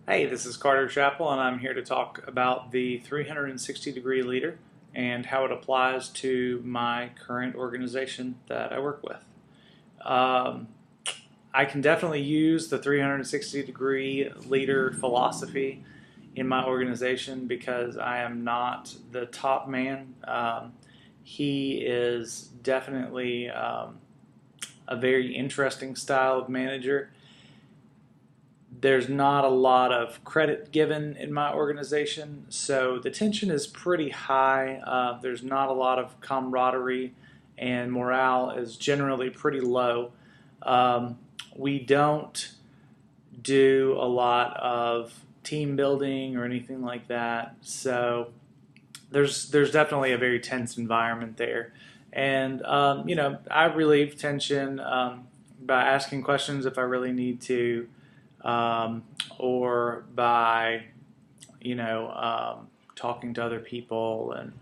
Hey, this is Carter Chappell, and I'm here to talk about the 360-degree leader and how it applies to my current organization that I work with. Um, I can definitely use the 360-degree leader philosophy in my organization because I am not the top man. He is definitely a very interesting style of manager. There's not a lot of credit given in my organization, so the tension is pretty high. There's not a lot of camaraderie, and morale is generally pretty low. We don't do a lot of team building or anything like that, so there's definitely a very tense environment there. And I relieve tension by asking questions if I really need to, or by talking to other people, and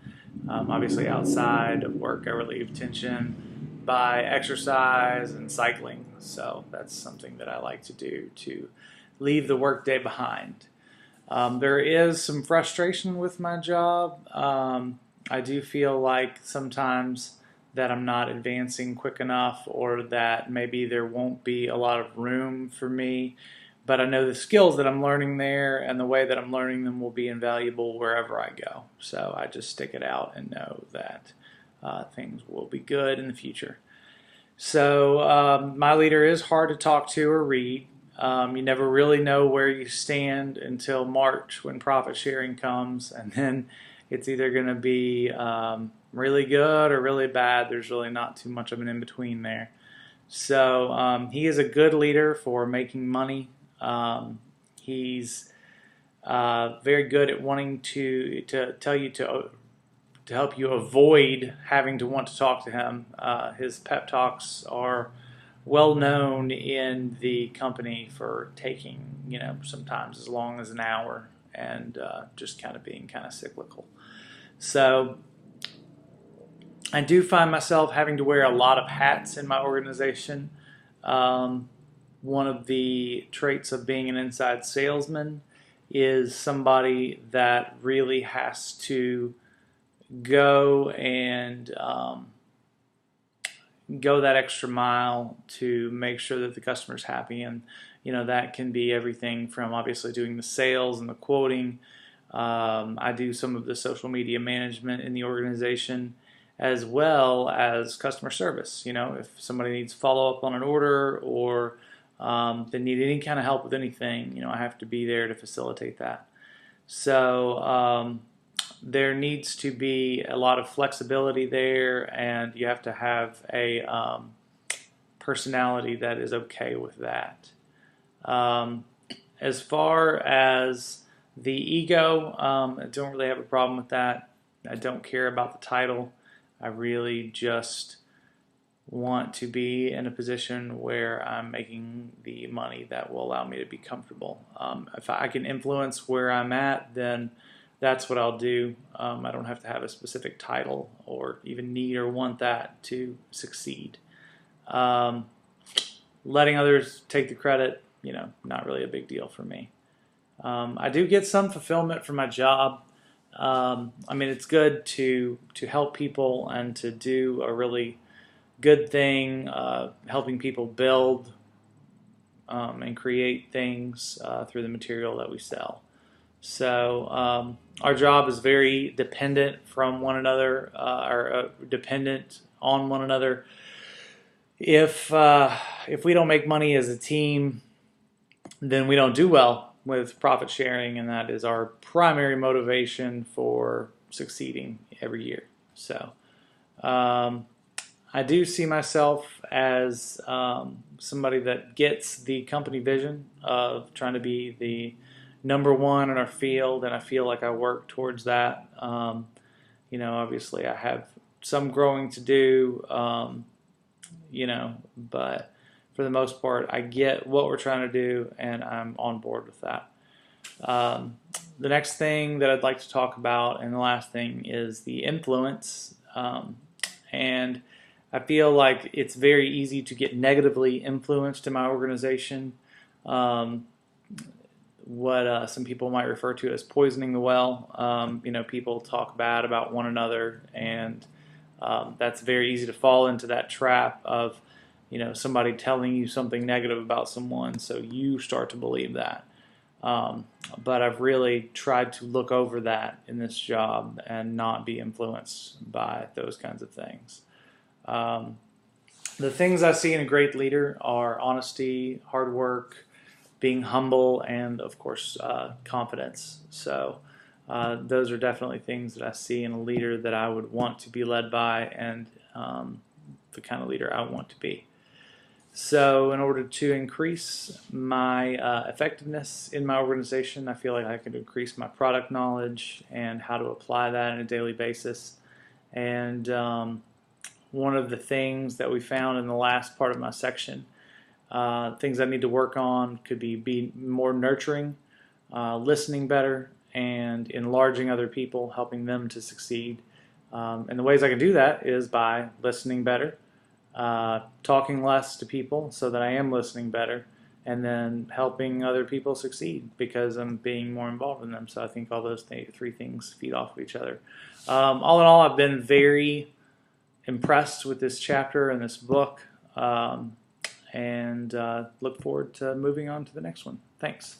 obviously outside of work I relieve tension by exercise and cycling. So that's something that I like to do to leave the workday behind. There is some frustration with my job. I do feel like sometimes that I'm not advancing quick enough, or that maybe there won't be a lot of room for me. But I know the skills that I'm learning there and the way that I'm learning them will be invaluable wherever I go. So I just stick it out and know that things will be good in the future. So my leader is hard to talk to or read. You never really know where you stand until March when profit sharing comes, and then it's either going to be really good or really bad. There's really not too much of an in-between there. So he is a good leader for making money. He's very good at wanting to tell you to help you avoid having to want to talk to him. His pep talks are well known in the company for taking, sometimes as long as an hour, and just kind of being kind of cyclical. So I do find myself having to wear a lot of hats in my organization. One of the traits of being an inside salesman is somebody that really has to go and go that extra mile to make sure that the customer's happy. And that can be everything from obviously doing the sales and the quoting. I do some of the social media management in the organization, as well as customer service. If somebody needs follow-up on an order, or they need any kind of help with anything, I have to be there to facilitate that. So there needs to be a lot of flexibility there, and you have to have a personality that is okay with that. As far as the ego, I don't really have a problem with that. I don't care about the title. I really just want to be in a position where I'm making the money that will allow me to be comfortable. If I can influence where I'm at, then that's what I'll do. I don't have to have a specific title or even need or want that to succeed. Letting others take the credit, not really a big deal for me. I do get some fulfillment from my job. It's good to help people and to do a really good thing, helping people build and create things through the material that we sell. So our job is very dependent from one another, or dependent on one another. If we don't make money as a team, then we don't do well with profit sharing, and that is our primary motivation for succeeding every year. So I do see myself as somebody that gets the company vision of trying to be the number one in our field, and I feel like I work towards that. Obviously I have some growing to do, but for the most part, I get what we're trying to do, and I'm on board with that. The next thing that I'd like to talk about, and the last thing, is the influence. And I feel like it's very easy to get negatively influenced in my organization. what some people might refer to as poisoning the well. People talk bad about one another, and that's very easy to fall into that trap of, somebody telling you something negative about someone, so you start to believe that. But I've really tried to look over that in this job and not be influenced by those kinds of things. The things I see in a great leader are honesty, hard work, being humble, and of course, confidence. So those are definitely things that I see in a leader that I would want to be led by, and the kind of leader I want to be. So in order to increase my effectiveness in my organization, I feel like I could increase my product knowledge and how to apply that on a daily basis. And one of the things that we found in the last part of my section, things I need to work on could be more nurturing, listening better, and enlarging other people, helping them to succeed. And the ways I can do that is by listening better, talking less to people so that I am listening better, and then helping other people succeed because I'm being more involved in them. So I think all those three things feed off of each other. All in all, I've been very impressed with this chapter and this book, and look forward to moving on to the next one. Thanks.